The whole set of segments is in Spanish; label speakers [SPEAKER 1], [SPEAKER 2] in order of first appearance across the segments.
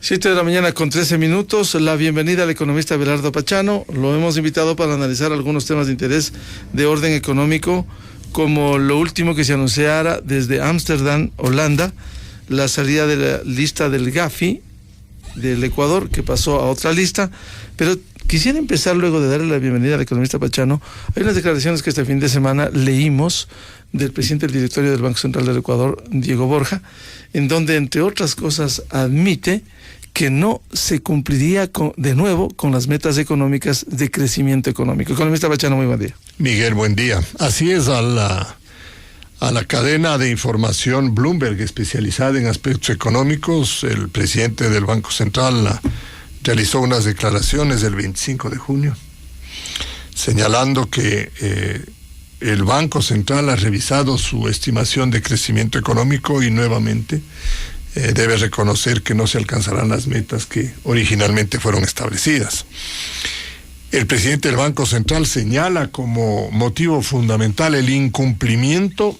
[SPEAKER 1] 7 de la mañana con 13 minutos. La bienvenida al economista Abelardo Pachano. Lo hemos invitado para analizar algunos temas de interés de orden económico, como lo último que se anunciara desde Ámsterdam, Holanda, la salida de la lista del Gafi del Ecuador, que pasó a otra lista. Pero quisiera empezar, luego de darle la bienvenida al economista Pachano, hay unas declaraciones que este fin de semana leímos del presidente del directorio del Banco Central del Ecuador, Diego Borja, en donde, entre otras cosas, admite que no se cumpliría de nuevo con las metas económicas de crecimiento económico. Economista Pachano, muy buen día.
[SPEAKER 2] Miguel, buen día. Así es, a la cadena de información Bloomberg, especializada en aspectos económicos, el presidente del Banco Central realizó unas declaraciones el 25 de junio, señalando que el Banco Central ha revisado su estimación de crecimiento económico y nuevamente debe reconocer que no se alcanzarán las metas que originalmente fueron establecidas. El presidente del Banco Central señala como motivo fundamental el incumplimiento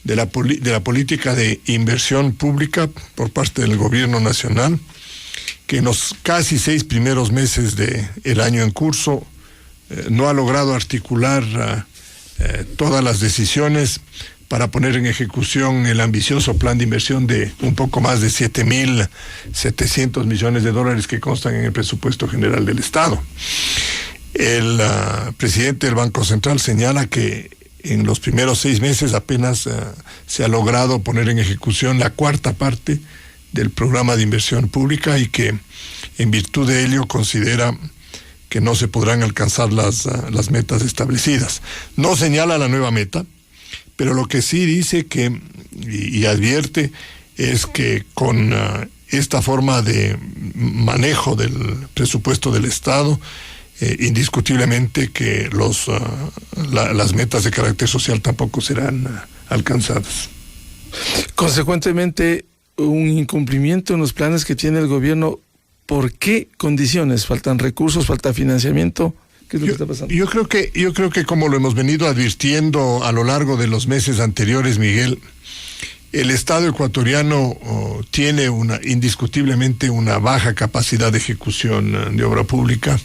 [SPEAKER 2] de la política de inversión pública por parte del gobierno nacional, que en los casi 6 primeros meses del año en curso no ha logrado articular todas las decisiones para poner en ejecución el ambicioso plan de inversión de un poco más de 7.700 millones de dólares que constan en el presupuesto general del Estado. El presidente del Banco Central señala que en los primeros 6 meses apenas se ha logrado poner en ejecución la 4ª parte del programa de inversión pública y que en virtud de ello considera que no se podrán alcanzar las metas establecidas. No señala la nueva meta, pero lo que sí dice y advierte es que con esta forma de manejo del presupuesto del Estado, indiscutiblemente que las metas de carácter social tampoco serán alcanzadas.
[SPEAKER 1] Consecuentemente, un incumplimiento en los planes que tiene el gobierno. ¿Por qué condiciones? ¿Faltan recursos? ¿Falta financiamiento? ¿Qué es lo que está pasando? Yo
[SPEAKER 2] creo que como lo hemos venido advirtiendo a lo largo de los meses anteriores, Miguel, el Estado ecuatoriano tiene indiscutiblemente una baja capacidad de ejecución de obra pública,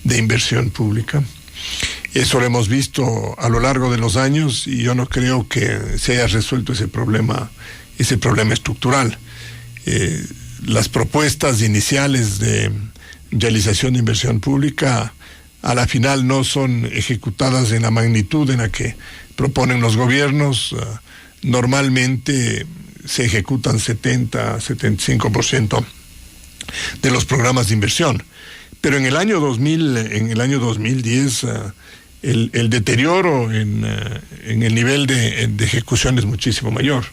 [SPEAKER 2] de inversión pública. Eso lo hemos visto a lo largo de los años y yo no creo que se haya resuelto ese problema estructural. Las propuestas iniciales de realización de inversión pública a la final no son ejecutadas en la magnitud en la que proponen los gobiernos. Normalmente se ejecutan 70-75% de los programas de inversión. Pero en el año 2010, el deterioro en el nivel de ejecución es muchísimo mayor.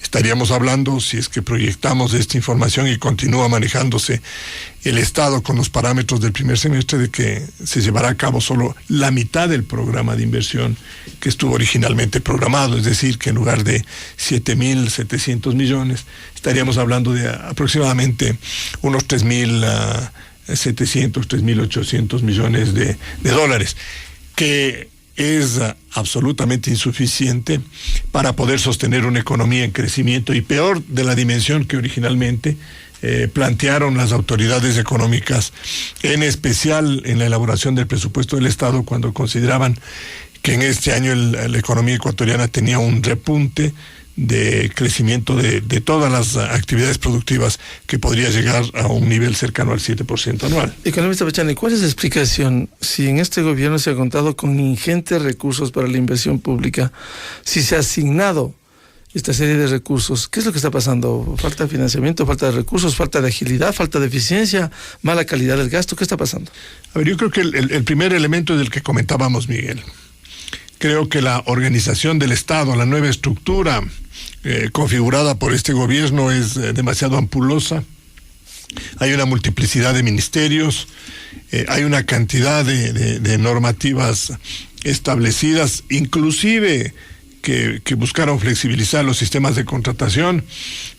[SPEAKER 2] Estaríamos hablando, si es que proyectamos esta información y continúa manejándose el Estado con los parámetros del primer semestre, de que se llevará a cabo solo la mitad del programa de inversión que estuvo originalmente programado, es decir, que en lugar de 7.700 millones, estaríamos hablando de aproximadamente unos 3.700, 3.800 millones de dólares, que es absolutamente insuficiente para poder sostener una economía en crecimiento y peor de la dimensión que originalmente plantearon las autoridades económicas, en especial en la elaboración del presupuesto del Estado, cuando consideraban que en este año la economía ecuatoriana tenía un repunte de crecimiento de todas las actividades productivas que podría llegar a un nivel cercano al 7% anual.
[SPEAKER 1] Economista Pachano, ¿cuál es la explicación? Si en este gobierno se ha contado con ingentes recursos para la inversión pública, si se ha asignado esta serie de recursos, ¿qué es lo que está pasando? ¿Falta de financiamiento, falta de recursos, falta de agilidad, falta de eficiencia, mala calidad del gasto? ¿Qué está pasando?
[SPEAKER 2] A ver, yo creo que el primer elemento es el que comentábamos, Miguel. Creo que la organización del Estado, la nueva estructura configurada por este gobierno es demasiado ampulosa. Hay una multiplicidad de ministerios, hay una cantidad de normativas establecidas, inclusive que buscaron flexibilizar los sistemas de contratación,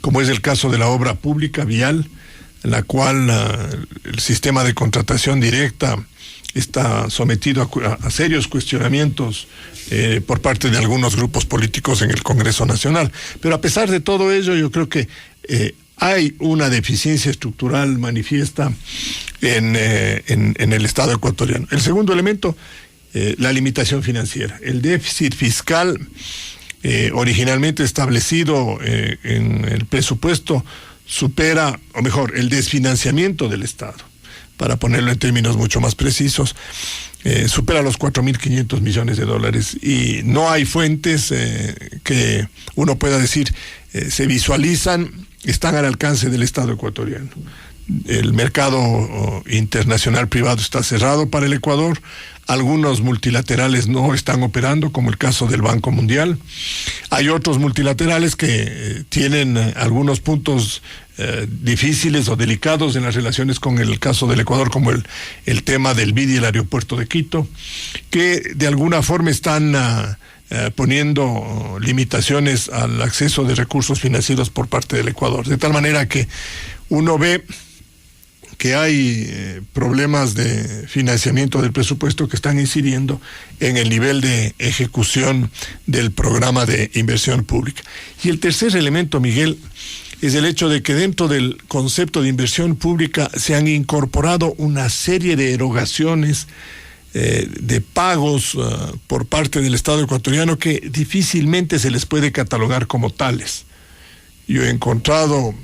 [SPEAKER 2] como es el caso de la obra pública vial, en la cual el sistema de contratación directa está sometido a serios cuestionamientos por parte de algunos grupos políticos en el Congreso Nacional. Pero a pesar de todo ello, yo creo que hay una deficiencia estructural manifiesta en el Estado ecuatoriano. El segundo elemento, la limitación financiera. El déficit fiscal originalmente establecido en el presupuesto supera, o mejor, el desfinanciamiento del Estado, para ponerlo en términos mucho más precisos, supera los 4.500 millones de dólares y no hay fuentes que uno pueda decir se visualizan, están al alcance del Estado ecuatoriano. El mercado internacional privado está cerrado para el Ecuador, algunos multilaterales no están operando, como el caso del Banco Mundial. Hay otros multilaterales que tienen algunos puntos difíciles o delicados en las relaciones con el caso del Ecuador, como el tema del BID y el aeropuerto de Quito, que de alguna forma están poniendo limitaciones al acceso de recursos financieros por parte del Ecuador. De tal manera que uno ve que hay problemas de financiamiento del presupuesto que están incidiendo en el nivel de ejecución del programa de inversión pública. Y el tercer elemento, Miguel, es el hecho de que dentro del concepto de inversión pública se han incorporado una serie de erogaciones de pagos por parte del Estado ecuatoriano que difícilmente se les puede catalogar como tales. Yo he encontrado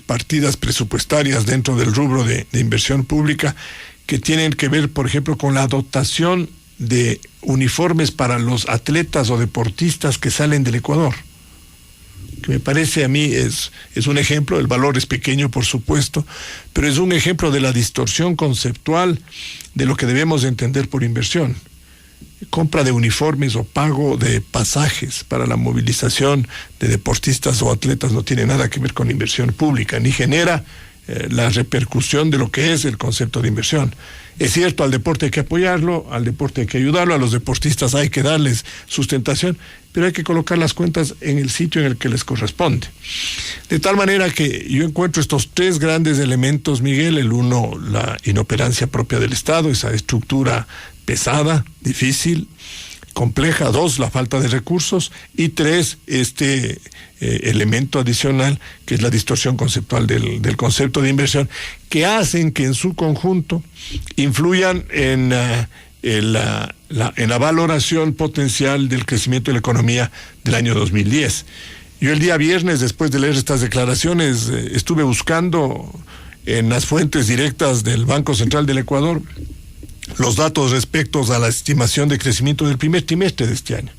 [SPEAKER 2] partidas presupuestarias dentro del rubro de inversión pública que tienen que ver, por ejemplo, con la dotación de uniformes para los atletas o deportistas que salen del Ecuador, que me parece a mí es un ejemplo. El valor es pequeño, por supuesto, pero es un ejemplo de la distorsión conceptual de lo que debemos entender por inversión. Compra de uniformes o pago de pasajes para la movilización de deportistas o atletas no tiene nada que ver con inversión pública, ni genera la repercusión de lo que es el concepto de inversión. Es cierto, al deporte hay que apoyarlo, al deporte hay que ayudarlo, a los deportistas hay que darles sustentación, pero hay que colocar las cuentas en el sitio en el que les corresponde. De tal manera que yo encuentro estos tres grandes elementos, Miguel: el uno, la inoperancia propia del Estado, esa estructura pesada, difícil, compleja; dos, la falta de recursos; y tres, este elemento adicional, que es la distorsión conceptual del concepto de inversión, que hacen que en su conjunto influyan en la valoración potencial del crecimiento de la economía del año 2010. Yo el día viernes, después de leer estas declaraciones, estuve buscando en las fuentes directas del Banco Central del Ecuador los datos respecto a la estimación de crecimiento del primer trimestre de este año,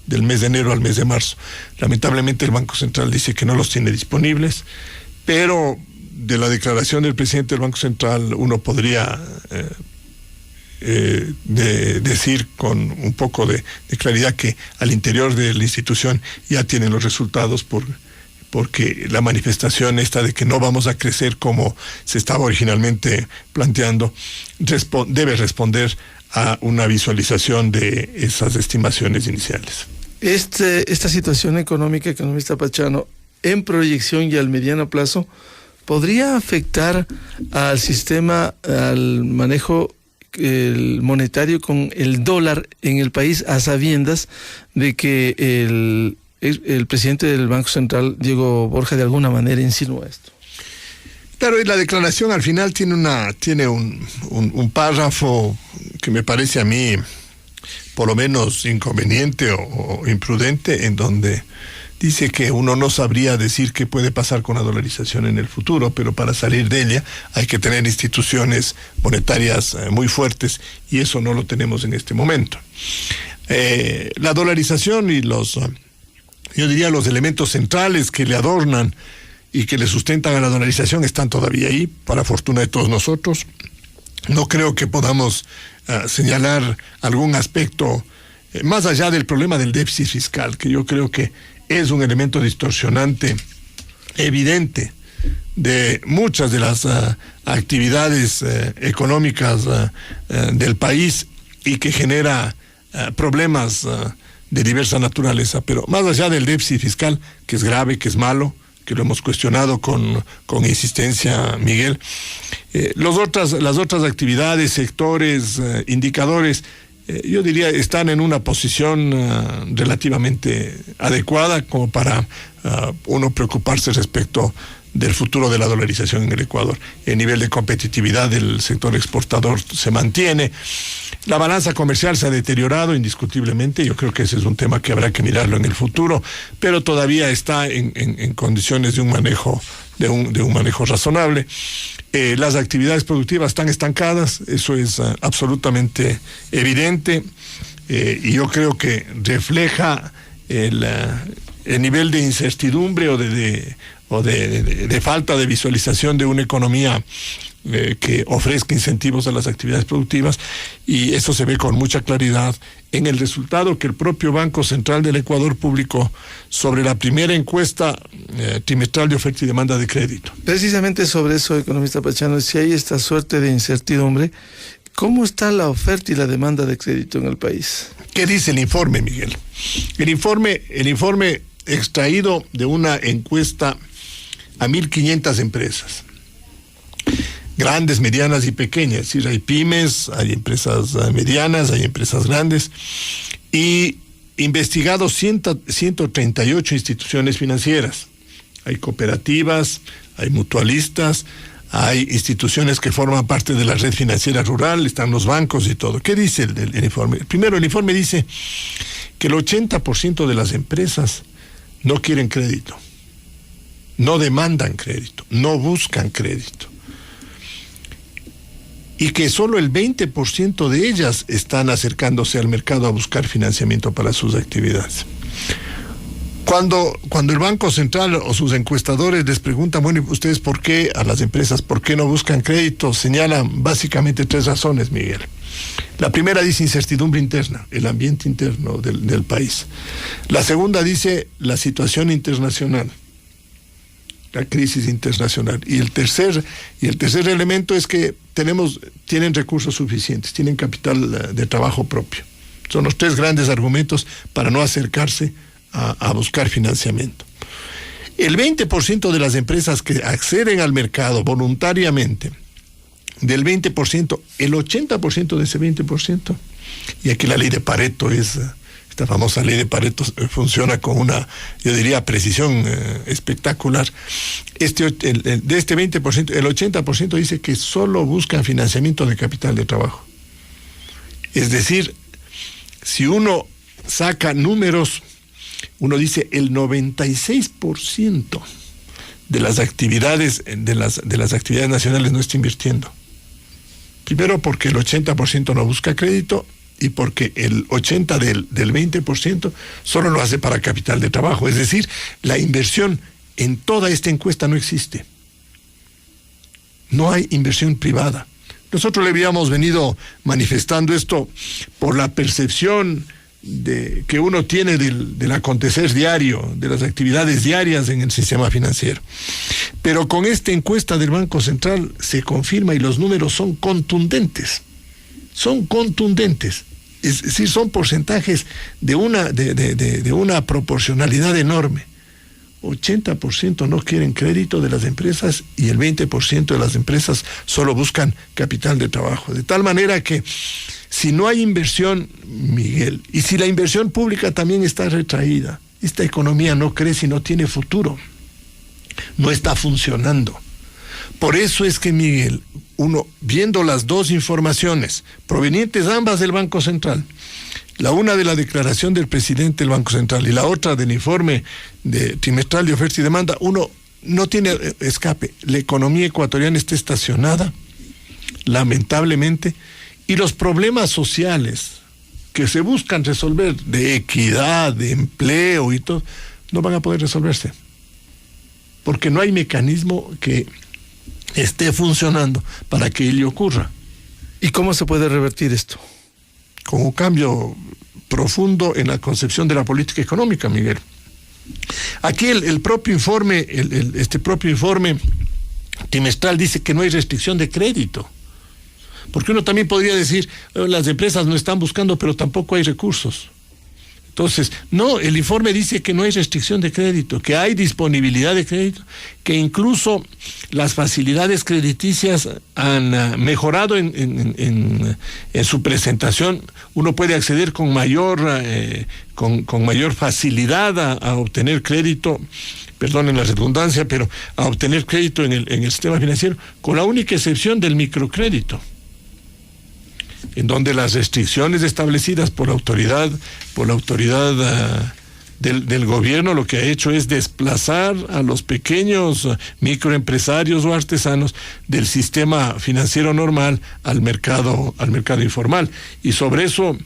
[SPEAKER 2] del mes de enero al mes de marzo. Lamentablemente el Banco Central dice que no los tiene disponibles, pero de la declaración del presidente del Banco Central uno podría decir con un poco de claridad que al interior de la institución ya tienen los resultados, porque la manifestación esta de que no vamos a crecer como se estaba originalmente planteando debe responder a una visualización de esas estimaciones iniciales.
[SPEAKER 1] Esta situación económica, economista Pachano, en proyección y al mediano plazo, ¿podría afectar al sistema, al manejo monetario con el dólar en el país, a sabiendas de que el presidente del Banco Central, Diego Borja, de alguna manera insinúa esto?
[SPEAKER 2] Claro, y la declaración al final tiene un párrafo que me parece a mí por lo menos inconveniente o imprudente, en donde dice que uno no sabría decir qué puede pasar con la dolarización en el futuro, pero para salir de ella hay que tener instituciones monetarias muy fuertes, y eso no lo tenemos en este momento. La dolarización y yo diría los elementos centrales que le adornan y que le sustentan a la dolarización están todavía ahí, para fortuna de todos nosotros. No creo que podamos señalar algún aspecto más allá del problema del déficit fiscal, que yo creo que es un elemento distorsionante evidente de muchas de las actividades económicas del país, y que genera problemas de diversa naturaleza. Pero más allá del déficit fiscal, que es grave, que es malo, que lo hemos cuestionado con insistencia, Miguel, las otras actividades, sectores, indicadores, yo diría están en una posición relativamente adecuada como para uno preocuparse respecto del futuro de la dolarización en el Ecuador. El nivel de competitividad del sector exportador se mantiene. La balanza comercial se ha deteriorado indiscutiblemente. Yo creo que ese es un tema que habrá que mirarlo en el futuro, pero todavía está en condiciones de un manejo razonable. Las actividades productivas están estancadas, eso es absolutamente evidente, y yo creo que refleja el nivel de incertidumbre o de falta de visualización de una economía que ofrezca incentivos a las actividades productivas, y eso se ve con mucha claridad en el resultado que el propio Banco Central del Ecuador publicó sobre la primera encuesta trimestral de oferta y demanda de crédito.
[SPEAKER 1] Precisamente sobre eso, economista Pachano, si hay esta suerte de incertidumbre, ¿cómo está la oferta y la demanda de crédito en el país?
[SPEAKER 2] ¿Qué dice el informe, Miguel? El informe extraído de una encuesta a 1.500 empresas, grandes, medianas y pequeñas. Es decir, hay pymes, hay empresas medianas, hay empresas grandes, y investigado 138 instituciones financieras. Hay cooperativas, hay mutualistas, hay instituciones que forman parte de la red financiera rural, están los bancos y todo. ¿Qué dice el informe? Primero, el informe dice que el 80% de las empresas no quieren crédito, no demandan crédito, no buscan crédito, y que solo el 20% de ellas están acercándose al mercado a buscar financiamiento para sus actividades. Cuando el Banco Central o sus encuestadores les preguntan, bueno, ¿y ustedes por qué, a las empresas, por qué no buscan crédito? Señalan básicamente 3 razones, Miguel. La primera dice incertidumbre interna, el ambiente interno del país. La segunda dice la situación internacional, la crisis internacional. Y el tercer elemento es que tienen recursos suficientes, tienen capital de trabajo propio. Son los 3 grandes argumentos para no acercarse a buscar financiamiento. El 20% de las empresas que acceden al mercado voluntariamente, del 20%, el 80% de ese 20%, y aquí la ley de Pareto esta famosa ley de Pareto funciona con una, yo diría, precisión espectacular. De este 20%, el 80% dice que solo buscan financiamiento de capital de trabajo. Es decir, si uno saca números, uno dice el 96% de las actividades nacionales no está invirtiendo. Primero porque el 80% no busca crédito, y porque el 80% del 20% solo lo hace para capital de trabajo. Es decir, la inversión en toda esta encuesta no existe. No hay inversión privada. Nosotros le habíamos venido manifestando esto por la percepción que uno tiene del acontecer diario, de las actividades diarias en el sistema financiero. Pero con esta encuesta del Banco Central se confirma, y los números son contundentes. Son contundentes. Es decir, son porcentajes de una proporcionalidad enorme. 80% no quieren crédito de las empresas, y el 20% de las empresas solo buscan capital de trabajo. De tal manera que si no hay inversión, Miguel, y si la inversión pública también está retraída, esta economía no crece y no tiene futuro. No está funcionando. Por eso es que, Miguel, uno, viendo las 2 informaciones, provenientes ambas del Banco Central, la una de la declaración del presidente del Banco Central y la otra del informe trimestral de oferta y demanda, uno no tiene escape. La economía ecuatoriana está estacionada, lamentablemente, y los problemas sociales que se buscan resolver, de equidad, de empleo y todo, no van a poder resolverse, porque no hay mecanismo que esté funcionando para que ello ocurra.
[SPEAKER 1] ¿Y cómo se puede revertir esto?
[SPEAKER 2] Con un cambio profundo en la concepción de la política económica, Miguel. Aquí el propio informe, este propio informe trimestral dice que no hay restricción de crédito. Porque uno también podría decir, las empresas no están buscando, pero tampoco hay recursos. Entonces, no, el informe dice que no hay restricción de crédito, que hay disponibilidad de crédito, que incluso las facilidades crediticias han mejorado en su presentación. Uno puede acceder con mayor facilidad a obtener crédito perdonen la redundancia, pero a obtener crédito en el sistema financiero, con la única excepción del microcrédito, en donde las restricciones establecidas por la autoridad del gobierno lo que ha hecho es desplazar a los pequeños microempresarios o artesanos del sistema financiero normal al mercado informal. Y sobre eso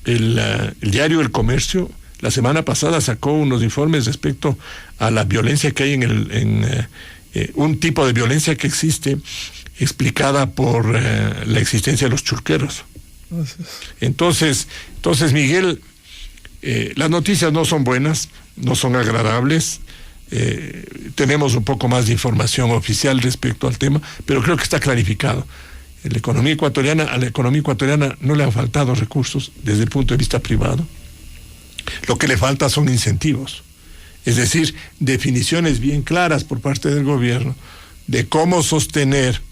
[SPEAKER 2] el diario El Comercio la semana pasada sacó unos informes respecto a la violencia que hay un tipo de violencia que existe, explicada por la existencia de los churqueros. Entonces, Miguel, las noticias no son buenas, no son agradables. Tenemos un poco más de información oficial respecto al tema, pero creo que está clarificado. A la economía ecuatoriana no le han faltado recursos desde el punto de vista privado. Lo que le falta son incentivos, es decir, definiciones bien claras por parte del gobierno de cómo sostener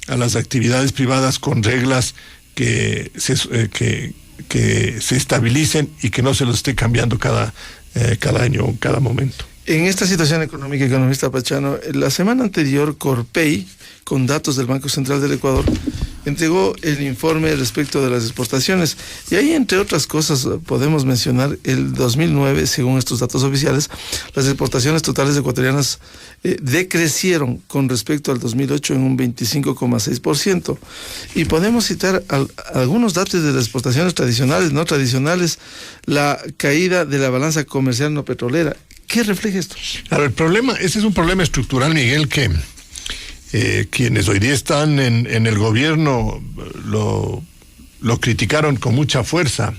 [SPEAKER 2] a las actividades privadas con reglas que se estabilicen y que no se los esté cambiando cada año o cada momento.
[SPEAKER 1] En esta situación económica, economista Pachano, la semana anterior Corpey, con datos del Banco Central del Ecuador, entregó el informe respecto de las exportaciones. Y ahí, entre otras cosas, podemos mencionar el 2009, según estos datos oficiales, las exportaciones totales ecuatorianas decrecieron con respecto al 2008 en un 25,6%. Y podemos citar algunos datos de las exportaciones tradicionales, no tradicionales, la caída de la balanza comercial no petrolera. ¿Qué refleja esto?
[SPEAKER 2] Claro, ese es un problema estructural, Miguel, que quienes hoy día están en el gobierno lo criticaron con mucha fuerza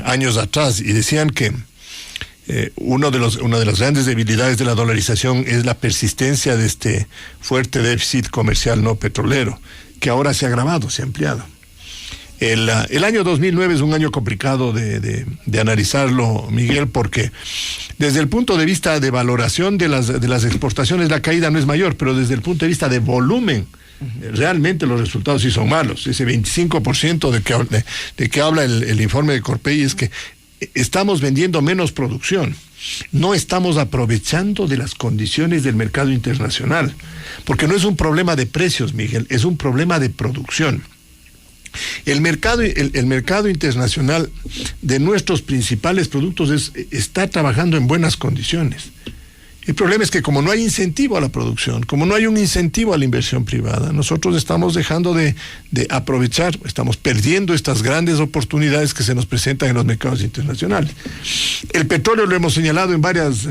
[SPEAKER 2] años atrás y decían que una de las grandes debilidades de la dolarización es la persistencia de este fuerte déficit comercial no petrolero, que ahora se ha agravado, se ha ampliado. El año 2009 es un año complicado de analizarlo, Miguel, porque desde el punto de vista de valoración de las exportaciones la caída no es mayor, pero desde el punto de vista de volumen, realmente los resultados sí son malos. Ese 25% de que habla el informe de Corpey es que estamos vendiendo menos producción. No estamos aprovechando de las condiciones del mercado internacional, porque no es un problema de precios, Miguel, es un problema de producción. El mercado internacional de nuestros principales productos está trabajando en buenas condiciones. El problema es que como no hay incentivo a la producción, como no hay un incentivo a la inversión privada, nosotros estamos dejando de aprovechar, estamos perdiendo estas grandes oportunidades que se nos presentan en los mercados internacionales. El petróleo lo hemos señalado en varias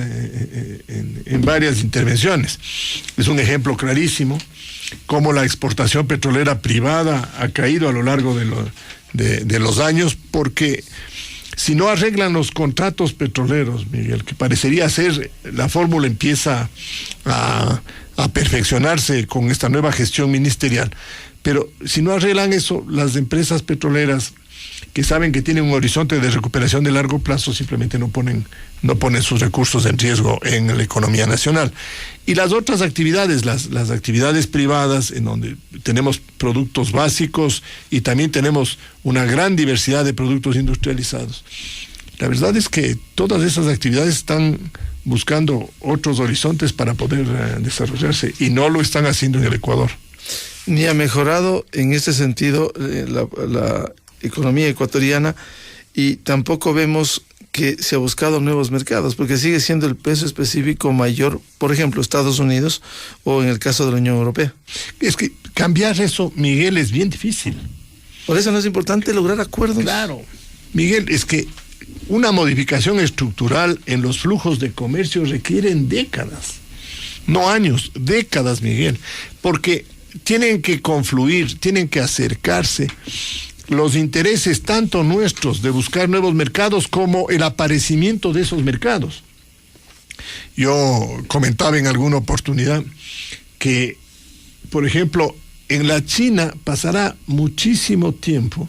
[SPEAKER 2] intervenciones. Es un ejemplo clarísimo cómo la exportación petrolera privada ha caído a lo largo de los años, porque si no arreglan los contratos petroleros, Miguel, que parecería ser, la fórmula empieza a perfeccionarse con esta nueva gestión ministerial, pero si no arreglan eso, las empresas petroleras que saben que tienen un horizonte de recuperación de largo plazo simplemente no ponen sus recursos en riesgo en la economía nacional. Y las otras actividades, las actividades privadas, en donde tenemos productos básicos y también tenemos una gran diversidad de productos industrializados. La verdad es que todas esas actividades están buscando otros horizontes para poder desarrollarse y no lo están haciendo en el Ecuador.
[SPEAKER 1] Ni ha mejorado en este sentido la economía ecuatoriana, y tampoco vemos que se ha buscado nuevos mercados, porque sigue siendo el peso específico mayor, por ejemplo, Estados Unidos o en el caso de la Unión Europea.
[SPEAKER 2] Es que cambiar eso, Miguel, es bien difícil.
[SPEAKER 1] Por eso no es importante lograr acuerdos.
[SPEAKER 2] Claro. Miguel, es que una modificación estructural en los flujos de comercio requieren décadas, no años, décadas, Miguel, porque tienen que confluir, tienen que acercarse los intereses tanto nuestros de buscar nuevos mercados como el aparecimiento de esos mercados. Yo comentaba en alguna oportunidad que, por ejemplo, en la China pasará muchísimo tiempo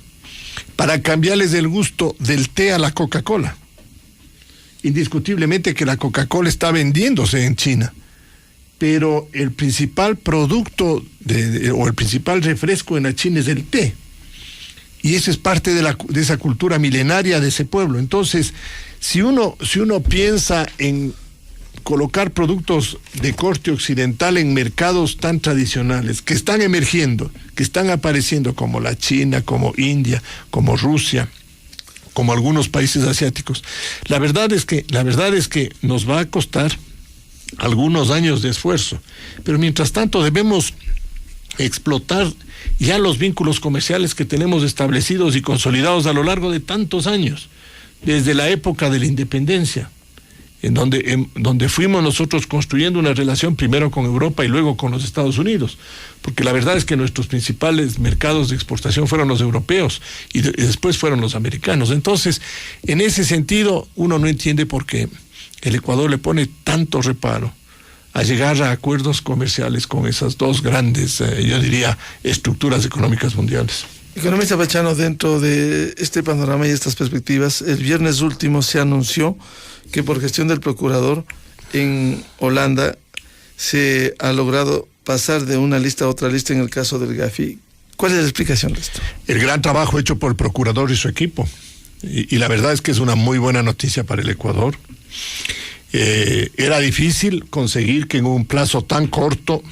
[SPEAKER 2] para cambiarles el gusto del té a la Coca-Cola. Indiscutiblemente que la Coca-Cola está vendiéndose en China, pero el principal producto o el principal refresco en la China es el té. Y eso es parte de esa cultura milenaria de ese pueblo. Entonces, si uno piensa en colocar productos de corte occidental en mercados tan tradicionales que están emergiendo, que están apareciendo, como la China, como India, como Rusia, como algunos países asiáticos. La verdad es que nos va a costar algunos años de esfuerzo, pero mientras tanto debemos explotar ya los vínculos comerciales que tenemos establecidos y consolidados a lo largo de tantos años, desde la época de la independencia, en donde fuimos nosotros construyendo una relación primero con Europa y luego con los Estados Unidos, porque la verdad es que nuestros principales mercados de exportación fueron los europeos y después fueron los americanos. Entonces, en ese sentido, uno no entiende por qué el Ecuador le pone tanto reparo a llegar a acuerdos comerciales con esas dos grandes, yo diría, estructuras económicas mundiales.
[SPEAKER 1] Economista Pachano, dentro de este panorama y estas perspectivas, el viernes último se anunció que por gestión del procurador en Holanda se ha logrado pasar de una lista a otra lista en el caso del Gafi. ¿Cuál es la explicación de esto?
[SPEAKER 2] El gran trabajo hecho por el procurador y su equipo. Y la verdad es que es una muy buena noticia para el Ecuador. Era difícil conseguir que en un plazo tan corto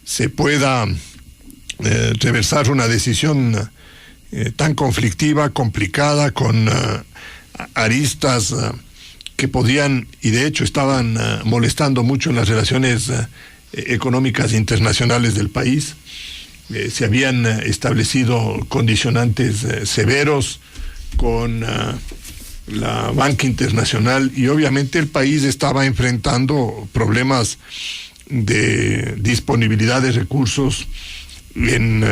[SPEAKER 2] se pueda reversar una decisión tan conflictiva, complicada, con aristas que podían, y de hecho estaban molestando mucho en las relaciones económicas internacionales del país. Se habían establecido condicionantes severos con la banca internacional, y obviamente el país estaba enfrentando problemas de disponibilidad de recursos en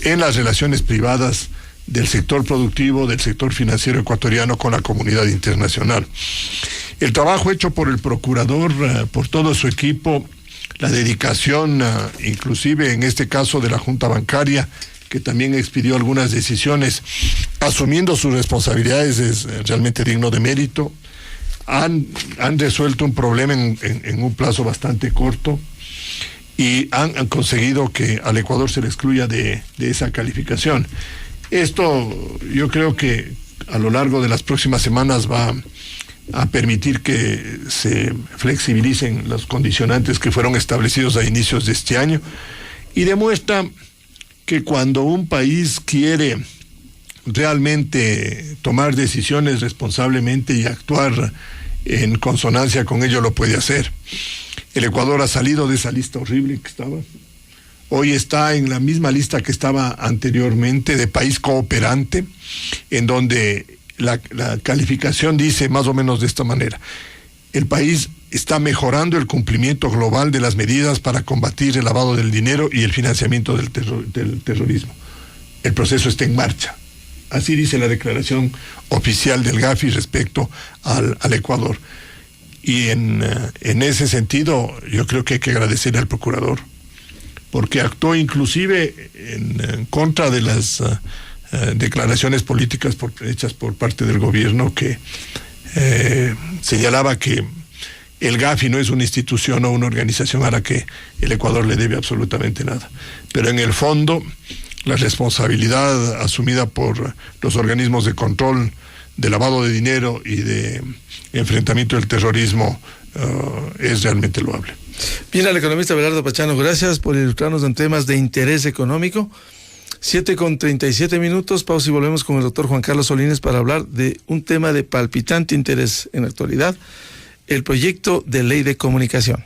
[SPEAKER 2] las relaciones privadas del sector productivo, del sector financiero ecuatoriano con la comunidad internacional. El trabajo hecho por el procurador, por todo su equipo, la dedicación, inclusive en este caso de la Junta Bancaria, que también expidió algunas decisiones asumiendo sus responsabilidades, es realmente digno de mérito. Han resuelto un problema en un plazo bastante corto y han conseguido que al Ecuador se le excluya de esa calificación. Esto yo creo que a lo largo de las próximas semanas va a permitir que se flexibilicen los condicionantes que fueron establecidos a inicios de este año, y demuestra que cuando un país quiere realmente tomar decisiones responsablemente y actuar en consonancia con ello, lo puede hacer. El Ecuador ha salido de esa lista horrible que estaba. Hoy está en la misma lista que estaba anteriormente, de país cooperante, en donde la calificación dice más o menos de esta manera: el país está mejorando el cumplimiento global de las medidas para combatir el lavado del dinero y el financiamiento del terrorismo. El proceso está en marcha. Así dice la declaración oficial del Gafi respecto al Ecuador. Y en ese sentido, yo creo que hay que agradecerle al procurador, porque actuó inclusive en contra de las declaraciones políticas hechas por parte del gobierno, que señalaba que el Gafi no es una institución o una organización a la que el Ecuador le debe absolutamente nada. Pero en el fondo, la responsabilidad asumida por los organismos de control de lavado de dinero y de enfrentamiento del terrorismo es realmente loable.
[SPEAKER 1] Bien, al economista Abelardo Pachano, gracias por ilustrarnos en temas de interés económico. 7:37, pausa y volvemos con el doctor Juan Carlos Solines para hablar de un tema de palpitante interés en la actualidad: el proyecto de ley de comunicación.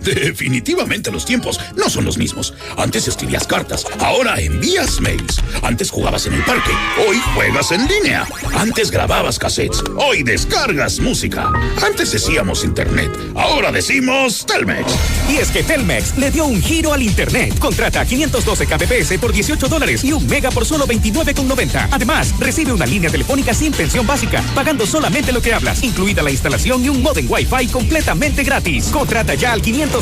[SPEAKER 3] Definitivamente los tiempos no son los mismos. Antes escribías cartas, ahora envías mails. Antes jugabas en el parque, hoy juegas en línea. Antes grababas cassettes, hoy descargas música. Antes decíamos internet, ahora decimos Telmex.
[SPEAKER 4] Y es que Telmex le dio un giro al internet. Contrata 512 kbps por $18 y 1 mega por solo $29.90. Además, recibe una línea telefónica sin pensión básica, pagando solamente lo que hablas, incluida la instalación y un módem Wi-Fi completamente gratis. Contrata ya al 505.000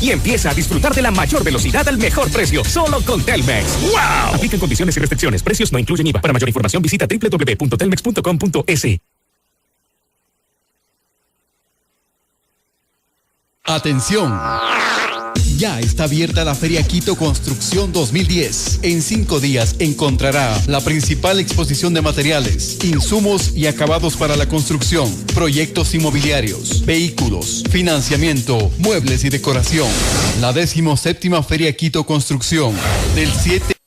[SPEAKER 4] y empieza a disfrutar de la mayor velocidad al mejor precio, solo con Telmex. ¡Wow! Aplican condiciones y restricciones. Precios no incluyen IVA. Para mayor información visita www.telmex.com.es.
[SPEAKER 5] Atención. Ya está abierta la Feria Quito Construcción 2010. En 5 días encontrará la principal exposición de materiales, insumos y acabados para la construcción, proyectos inmobiliarios, vehículos, financiamiento, muebles y decoración. La 17ª Feria Quito Construcción, del 7